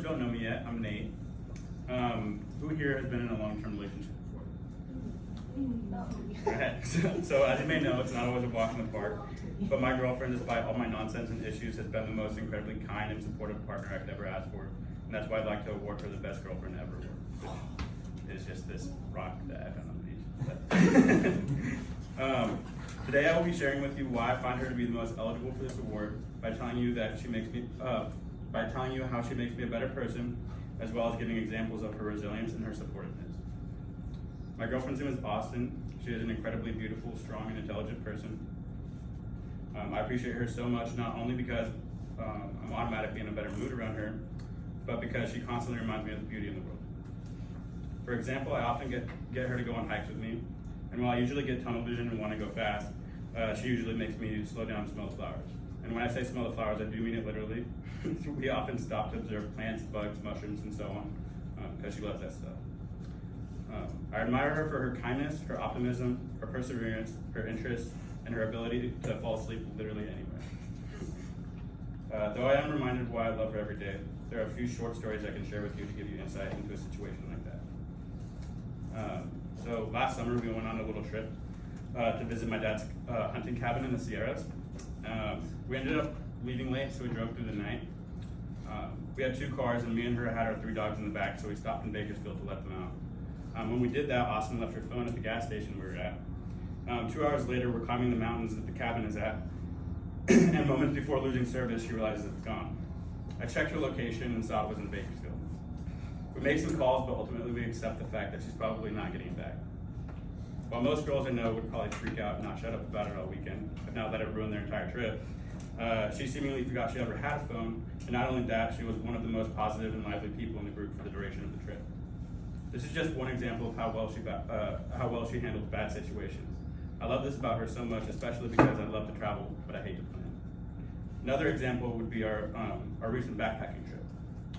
who don't know me yet, I'm Nate. Who here has been in a long-term relationship before? Alright, so as you may know, it's not always a walk in the park, but my girlfriend, despite all my nonsense and issues, has been the most incredibly kind and supportive partner I could ever ask for, and that's why I'd like to award her the best girlfriend ever. It's just this rock that I found on the beach. Today I will be sharing with you why I find her to be the most eligible for this award by telling you how she makes me a better person, as well as giving examples of her resilience and her supportiveness. My girlfriend's name is Austin. She is an incredibly beautiful, strong, and intelligent person. I appreciate her so much, not only because I'm automatically in a better mood around her, but because she constantly reminds me of the beauty in the world. For example, I often get her to go on hikes with me, and while I usually get tunnel vision and want to go fast, she usually makes me slow down and smell the flowers. And when I say smell the flowers, I do mean it literally. We often stop to observe plants, bugs, mushrooms, and so on, because she loves that stuff. I admire her for her kindness, her optimism, her perseverance, her interest, and her ability to fall asleep literally anywhere. Though I am reminded of why I love her every day, there are a few short stories I can share with you to give you insight into a situation like that. So last summer we went on a little trip to visit my dad's hunting cabin in the Sierras. We ended up leaving late, so we drove through the night. We had 2 cars, and me and her had our 3 dogs in the back, so we stopped in Bakersfield to let them out. When we did that, Austin left her phone at the gas station we were at. 2 hours later, we're climbing the mountains that the cabin is at, and moments before losing service, she realizes it's gone. I checked her location and saw it was in Bakersfield. We made some calls, but ultimately we accept the fact that she's probably not getting back. While most girls I know would probably freak out and not shut up about it all weekend, but now let it ruin their entire trip, she seemingly forgot she ever had a phone, and not only that, she was one of the most positive and lively people in the group for the duration of the trip. This is just one example of how well she handles bad situations. I love this about her so much, especially because I love to travel, but I hate to plan. Another example would be our recent backpacking trip.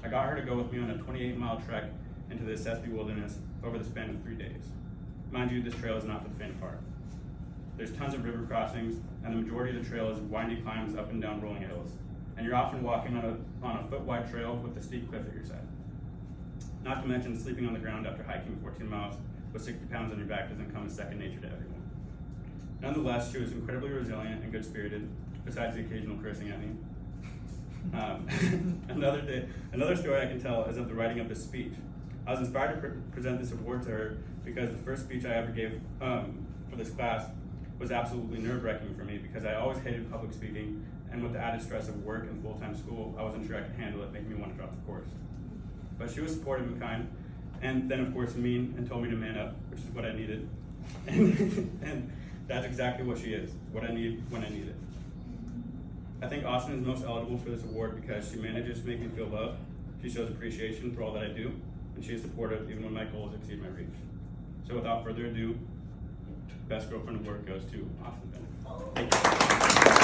I got her to go with me on a 28-mile trek into the Sespe Wilderness over the span of 3 days. Mind you, this trail is not for the faint of heart. There's tons of river crossings, and the majority of the trail is windy climbs up and down rolling hills. And you're often walking on a foot-wide trail with a steep cliff at your side. Not to mention, sleeping on the ground after hiking 14 miles with 60 pounds on your back doesn't come as second nature to everyone. Nonetheless, she was incredibly resilient and good-spirited, besides the occasional cursing at me. Another story I can tell is of the writing of this speech. I was inspired to present this award to her because the first speech I ever gave for this class was absolutely nerve-wracking for me because I always hated public speaking, and with the added stress of work and full-time school, I wasn't sure I could handle it, making me want to drop the course. But she was supportive and kind, and then of course mean and told me to man up, which is what I needed. And that's exactly what she is, what I need when I need it. I think Austin is most eligible for this award because she manages to make me feel loved, she shows appreciation for all that I do, and she is supportive even when my goals exceed my reach. So without further ado, Best Girlfriend Award goes to Austin Bennett. Thank you.